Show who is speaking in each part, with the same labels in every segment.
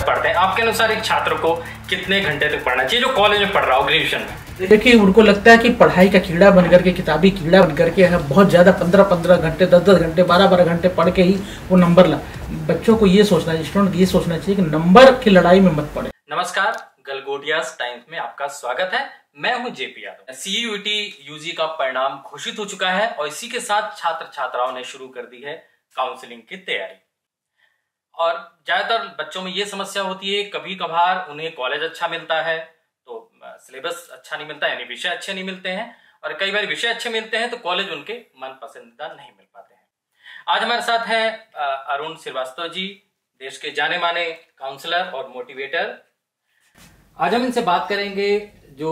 Speaker 1: पढ़ते हैं। आपके अनुसार एक छात्र को कितने घंटे तक पढ़ना चाहिए जो कॉलेज में पढ़ रहा हो, ग्रेजुएशन में?
Speaker 2: देखिए, उनको लगता है कि पढ़ाई का कीड़ा बन करके, किताबी कीड़ा बन करके बहुत ज़्यादा 15-15 घंटे, 10-10 घंटे, 12-12 घंटे पढ़ के ही वो नंबर ला। बच्चों को ये सोचना चाहिए, स्टूडेंट ये सोचना चाहिए कि नंबर की लड़ाई में मत पड़े।
Speaker 1: नमस्कार, गलगोटियाज टाइम्स में आपका स्वागत है। मैं हूं जेपी यादव। सीयूईटी यूजी का परिणाम घोषित हो चुका है और इसी के साथ छात्र छात्राओं ने शुरू कर दी है काउंसलिंग की तैयारी। और ज्यादातर बच्चों में ये समस्या होती है, कभी कभार उन्हें कॉलेज अच्छा मिलता है तो सिलेबस अच्छा नहीं मिलता, यानी विषय अच्छे नहीं मिलते हैं, और कई बार विषय अच्छे मिलते हैं तो कॉलेज उनके मन पसंदीदा नहीं मिल पाते हैं। आज हमारे साथ हैं अरुण श्रीवास्तव जी, देश के जाने माने काउंसलर और मोटिवेटर। आज हम इनसे बात करेंगे जो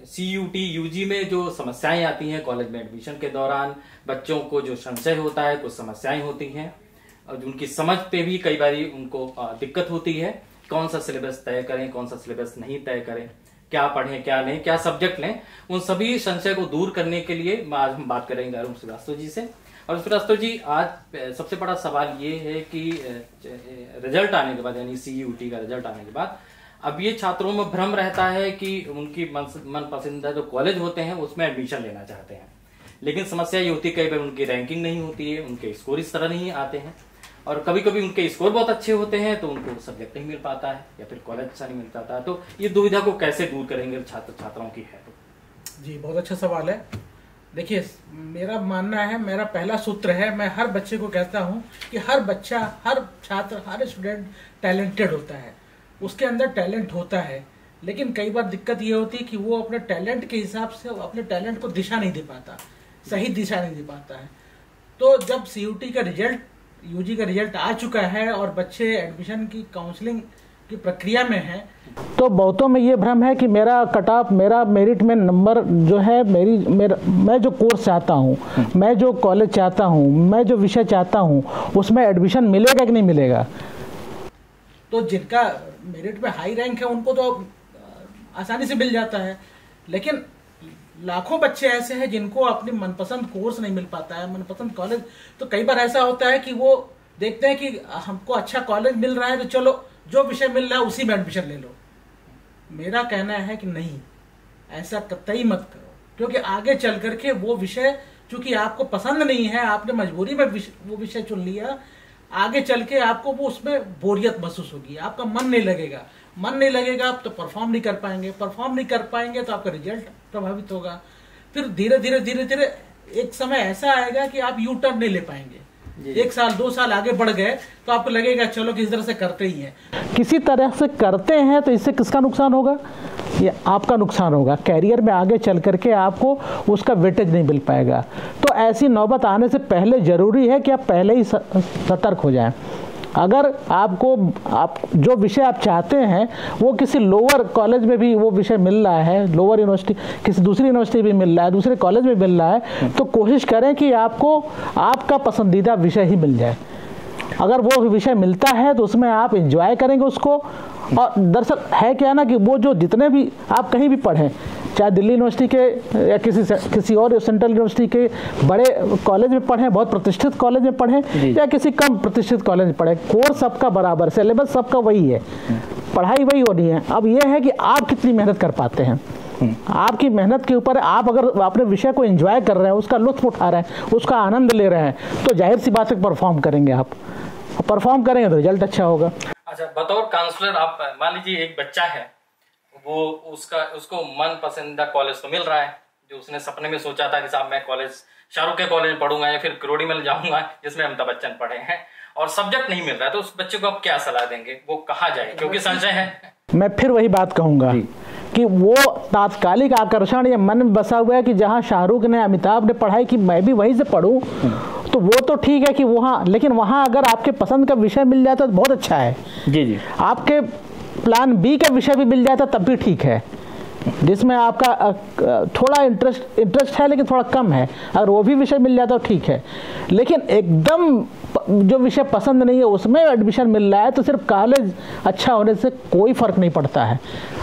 Speaker 1: सीयूटी यूजी में जो समस्याएं आती हैं कॉलेज में एडमिशन के दौरान, बच्चों को जो संशय होता है, कुछ समस्याएं होती हैं और उनकी समझ पे भी कई बार उनको दिक्कत होती है। कौन सा सिलेबस तय करें, कौन सा सिलेबस नहीं तय करें, क्या पढ़ें क्या नहीं, क्या सब्जेक्ट लें, उन सभी संशय को दूर करने के लिए आज हम बात करेंगे अरुण श्रीवास्तव जी से। और श्रीवास्तव जी, आज सबसे बड़ा सवाल ये है कि रिजल्ट आने के बाद, यानी सीयूटी का रिजल्ट आने के बाद अब ये छात्रों में भ्रम रहता है कि उनकी मन पसंदीदा जो कॉलेज होते हैं उसमें एडमिशन लेना चाहते हैं, लेकिन समस्या ये होती है कई बार उनकी रैंकिंग नहीं होती है, उनके स्कोर इस तरह नहीं आते हैं, और कभी कभी उनके स्कोर बहुत अच्छे होते हैं तो उनको सब्जेक्ट नहीं मिल पाता है या फिर कॉलेज अच्छा नहीं मिल पाता है। तो ये दुविधा को कैसे दूर करेंगे छात्र छात्राओं की है? तो
Speaker 2: जी, बहुत अच्छा सवाल है। देखिए, मेरा मानना है, मेरा पहला सूत्र है, मैं हर बच्चे को कहता हूँ कि हर बच्चा, हर छात्र, हर स्टूडेंट टैलेंटेड होता है, उसके अंदर टैलेंट होता है, लेकिन कई बार दिक्कत ये होती है कि वो अपने टैलेंट के हिसाब से अपने टैलेंट को दिशा नहीं दे पाता, सही दिशा नहीं दे पाता है। तो जब सीयूटी का रिजल्ट, यूजी का रिजल्ट आ चुका है और बच्चे एडमिशन की काउंसलिंग की प्रक्रिया में हैं, तो बहुतों में ये भ्रम है कि मेरा कट ऑफ, मेरा मेरिट में नंबर जो है, मैं जो कोर्स चाहता हूँ, मैं जो कॉलेज चाहता हूँ, मैं जो विषय चाहता हूँ, उसमें एडमिशन मिलेगा कि नहीं मिलेगा। तो जिनका मेरिट में हाई रैंक है उनको तो आसानी से मिल जाता है, लेकिन लाखों बच्चे ऐसे हैं जिनको अपनी मनपसंद कोर्स नहीं मिल पाता है, मनपसंद कॉलेज। तो कई बार ऐसा होता है कि वो देखते हैं कि हमको अच्छा कॉलेज मिल रहा है तो चलो जो विषय मिल रहा है उसी में एडमिशन ले लो। मेरा कहना है कि नहीं, ऐसा कतई मत करो, क्योंकि आगे चल करके वो विषय चूंकि आपको पसंद नहीं है, आपने मजबूरी में वो विषय चुन लिया, आगे चल के आपको वो उसमें बोरियत महसूस होगी, आपका मन नहीं लगेगा, मन नहीं लगेगा आप तो परफॉर्म नहीं कर पाएंगे, परफॉर्म नहीं कर पाएंगे तो आपका रिजल्ट प्रभावित होगा। फिर धीरे धीरे एक समय ऐसा आएगा कि आप यू टर्न नहीं ले पाएंगे। 1 साल 2 साल आगे बढ़ गए तो आपको लगेगा चलो किसी तरह से करते ही हैं, किसी तरह से करते हैं, तो इससे किसका नुकसान होगा? ये आपका नुकसान होगा। कैरियर में आगे चल करके आपको उसका वेटेज नहीं मिल पाएगा। तो ऐसी नौबत आने से पहले जरूरी है कि आप पहले ही सतर्क हो जाएं। अगर आप जो विषय आप चाहते हैं वो किसी लोअर कॉलेज में भी वो विषय मिल रहा है, लोअर यूनिवर्सिटी, किसी दूसरी यूनिवर्सिटी भी मिल रहा है, दूसरे कॉलेज में मिल रहा है, तो कोशिश करें कि आपको आपका पसंदीदा विषय ही मिल जाए। अगर वो विषय मिलता है तो उसमें आप एंजॉय करेंगे उसको। और दरअसल है क्या ना कि वो जो जितने भी आप कहीं भी पढ़ें, चाहे दिल्ली यूनिवर्सिटी के या किसी और सेंट्रल यूनिवर्सिटी के बड़े कॉलेज में पढ़ें, बहुत प्रतिष्ठित कॉलेज में पढ़ें, या किसी कम प्रतिष्ठित कॉलेज में पढ़ें, कोर्स सबका बराबर, सिलेबस सबका वही है, पढ़ाई वही होनी है। अब ये है कि आप कितनी मेहनत कर पाते हैं, आपकी मेहनत के ऊपर। आप अगर अपने विषय को एंजॉय कर रहे हैं, उसका लुत्फ उठा रहे हैं, उसका आनंद ले रहे हैं, तो जाहिर सी बात है परफॉर्म करेंगे। आप परफॉर्म करेंगे तो रिजल्ट अच्छा होगा।
Speaker 1: अच्छा, बतौर काउंसलर आप मान लीजिए एक बच्चा है, वो उसको मन पसंदीदा कॉलेज तो मिल रहा है, जो उसने सपने में सोचा था कि साहब मैं कॉलेज शाहरुख के कॉलेज में पढ़ूंगा या फिर क्रोडीमल जाऊंगा जिसमें अमिताभ बच्चन पढ़े हैं, और सब्जेक्ट नहीं मिल रहा है, तो उस बच्चे को आप क्या सलाह देंगे, वो कहाँ जाए? क्योंकि संशय है। मैं
Speaker 2: फिर वही बात कहूंगा कि वो तात्कालिक आकर्षण या मन में बसा हुआ है कि जहाँ शाहरुख ने, अमिताभ ने पढ़ाई की, मैं भी वहीं से पढ़ूं, तो वो तो ठीक है कि वहाँ, लेकिन वहाँ अगर आपके पसंद का विषय मिल जाता तो बहुत अच्छा है। जी, आपके प्लान बी का विषय भी मिल जाता तब भी ठीक है, जिसमें आपका थोड़ा इंटरेस्ट है लेकिन थोड़ा कम है, अगर वो भी विषय मिल जाता तो ठीक है। लेकिन एकदम जो विषय पसंद नहीं है उसमें एडमिशन मिल रहा है तो सिर्फ कॉलेज अच्छा होने से कोई फर्क नहीं पड़ता है।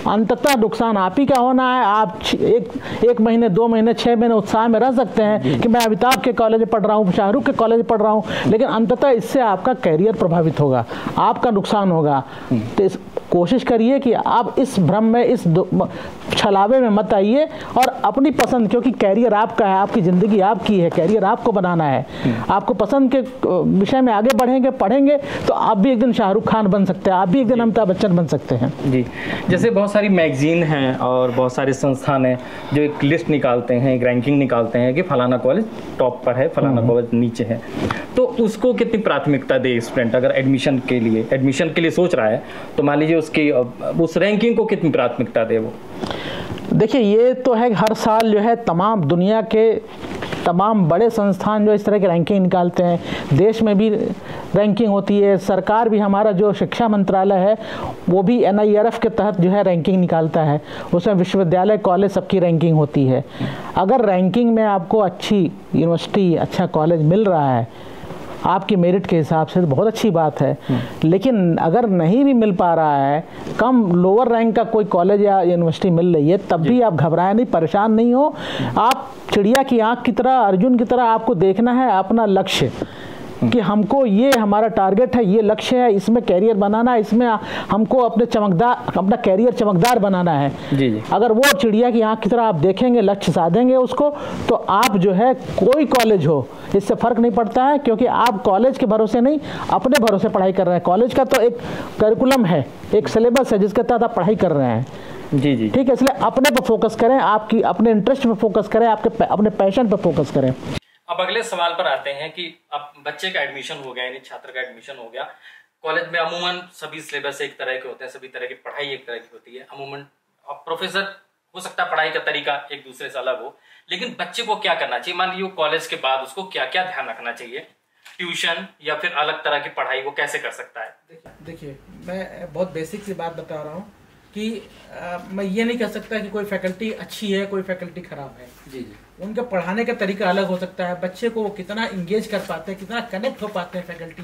Speaker 2: अंततः नुकसान आप ही का होना है। आप एक महीने, 2 महीने, 6 महीने उत्साह में रह सकते हैं कि मैं अमिताभ के कॉलेज में पढ़ रहा हूँ, शाहरुख के कॉलेज में पढ़ रहा हूँ, लेकिन अंततः इससे आपका कैरियर प्रभावित होगा, आपका नुकसान होगा। तो कोशिश करिए कि आप इस भ्रम में, इस छलावे में मत आइए और अपनी पसंद, क्योंकि कैरियर आपका है, आपकी ज़िंदगी आपकी है, कैरियर आपको बनाना है। आपको पसंद के विषय में आगे बढ़ेंगे, पढ़ेंगे, तो आप भी एक दिन शाहरुख खान बन सकते हैं, आप भी एक दिन अमिताभ बच्चन बन सकते हैं।
Speaker 1: जी, जैसे बहुत सारी मैगजीन हैं और बहुत सारे संस्थान हैं जो एक लिस्ट निकालते हैं, एक रैंकिंग निकालते हैं कि फलाना कॉलेज टॉप पर है, फलाना कॉलेज नीचे है, तो उसको कितनी प्राथमिकता दे स्टूडेंट? अगर एडमिशन के लिए सोच रहा है तो मान लीजिए उसकी उस रैंकिंग को कितनी प्राथमिकता दे वो?
Speaker 2: देखिए, ये तो है हर साल जो है तमाम दुनिया के तमाम बड़े संस्थान जो इस तरह की रैंकिंग निकालते हैं, देश में भी रैंकिंग होती है, सरकार भी, हमारा जो शिक्षा मंत्रालय है वो भी NIRF के तहत जो है रैंकिंग निकालता है, उसमें विश्वविद्यालय, कॉलेज सबकी रैंकिंग होती है। अगर रैंकिंग में आपको अच्छी यूनिवर्सिटी, अच्छा कॉलेज मिल रहा है आपकी मेरिट के हिसाब से, तो बहुत अच्छी बात है। लेकिन अगर नहीं भी मिल पा रहा है, कम लोअर रैंक का कोई कॉलेज या यूनिवर्सिटी मिल रही है, तब भी आप घबराएं नहीं, परेशान नहीं हो। आप चिड़िया की आंख की तरह, अर्जुन की तरह आपको देखना है अपना लक्ष्य, कि हमको ये हमारा टारगेट है, ये लक्ष्य है, इसमें कैरियर बनाना है, इसमें हमको अपना कैरियर चमकदार बनाना है।
Speaker 1: जी जी।
Speaker 2: अगर वो चिड़िया की आंख की तरह आप देखेंगे, लक्ष्य साधेंगे उसको, तो आप जो है कोई कॉलेज हो, इससे फर्क नहीं पड़ता है, क्योंकि आप कॉलेज के भरोसे नहीं, अपने भरोसे पढ़ाई कर रहे हैं। कॉलेज का तो एक करिकुलम है, एक सिलेबस है जिसके तहत आप पढ़ाई कर रहे हैं।
Speaker 1: जी जी,
Speaker 2: ठीक है, इसलिए अपने पर फोकस करें, आपकी अपने इंटरेस्ट पे फोकस करें, आपके अपने पैशन पे फोकस करें।
Speaker 1: अब अगले सवाल पर आते हैं कि अब बच्चे का एडमिशन हो गया, यानी छात्र का एडमिशन हो गया कॉलेज में। अमूमन सभी सिलेबस एक तरह के होते हैं, सभी तरह की पढ़ाई एक तरह की होती है। अमूमन अब प्रोफेसर हो सकता है पढ़ाई का तरीका एक दूसरे से अलग हो, लेकिन बच्चे को क्या करना चाहिए? मान लीजिए कॉलेज के बाद उसको क्या क्या ध्यान रखना चाहिए? ट्यूशन या फिर अलग तरह की पढ़ाई वो कैसे कर सकता है?
Speaker 2: देखिए, मैं बहुत बेसिक सी बात बता रहा हूँ कि मैं ये नहीं कह सकता कि कोई फैकल्टी अच्छी है, कोई फैकल्टी खराब है।
Speaker 1: जी जी,
Speaker 2: उनका पढ़ाने का तरीका अलग हो सकता है, बच्चे को वो कितना इंगेज कर पाते हैं, कितना कनेक्ट हो पाते हैं फैकल्टी।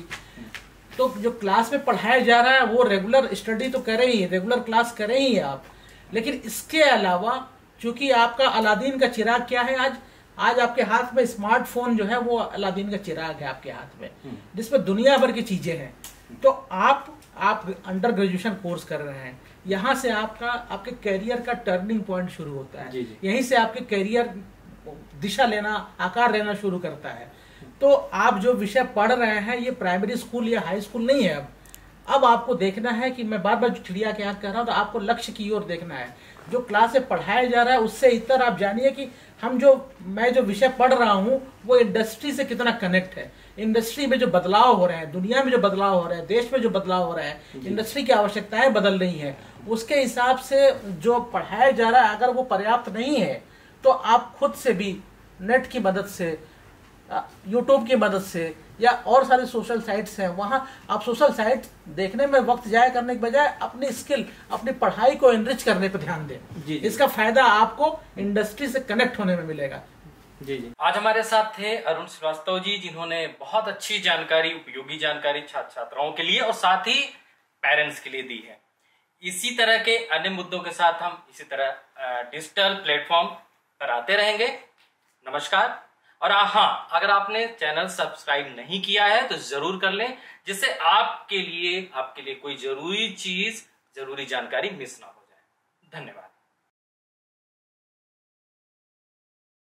Speaker 2: तो जो क्लास में पढ़ाया जा रहा है वो रेगुलर स्टडी तो करें ही, रेगुलर क्लास करें ही आप, लेकिन इसके अलावा चूंकि आपका अलादीन का चिराग क्या है, आज आपके हाथ में स्मार्टफोन जो है वो अलादीन का चिराग है आपके हाथ में, जिसमें दुनिया भर की चीजें हैं। तो आप अंडर ग्रेजुएशन कोर्स कर रहे हैं, यहाँ से आपके कैरियर का टर्निंग पॉइंट शुरू होता है। यहीं से आपके कैरियर दिशा लेना, आकार लेना शुरू करता है। तो आप जो विषय पढ़ रहे हैं ये प्राइमरी स्कूल या हाई स्कूल नहीं है। अब आपको देखना है कि मैं बार बार चिड़िया के आंख कर रहा हूँ, तो आपको लक्ष्य की ओर देखना है। जो क्लास में पढ़ाया जा रहा है उससे इतर आप जानिए कि मैं जो विषय पढ़ रहा हूँ वो इंडस्ट्री से कितना कनेक्ट है। इंडस्ट्री में जो बदलाव हो रहे हैं, दुनिया में जो बदलाव हो रहे हैं, देश में जो बदलाव हो रहे हैं, इंडस्ट्री की आवश्यकताएं बदल रही है, उसके हिसाब से जो पढ़ाया जा रहा है अगर वो पर्याप्त नहीं है तो आप खुद से भी नेट की मदद से, यूट्यूब की मदद से, या और सारे सोशल साइट्स हैं, वहां आप सोशल साइट देखने में वक्त जाया करने के बजाय अपनी स्किल, अपनी पढ़ाई को एनरिच करने पर ध्यान दें। जी। इसका फायदा आपको इंडस्ट्री से कनेक्ट होने में मिलेगा।
Speaker 1: जी जी। आज हमारे साथ थे अरुण श्रीवास्तव जी, जिन्होंने बहुत अच्छी जानकारी, उपयोगी जानकारी छात्र छात्राओं के लिए और साथ ही पेरेंट्स के लिए दी है। इसी तरह के अन्य मुद्दों के साथ हम इसी तरह डिजिटल प्लेटफॉर्म पर आते रहेंगे। नमस्कार। और हाँ, अगर आपने चैनल सब्सक्राइब नहीं किया है तो जरूर कर लें, जिससे आपके लिए कोई जरूरी चीज, जरूरी जानकारी मिस ना हो जाए। धन्यवाद।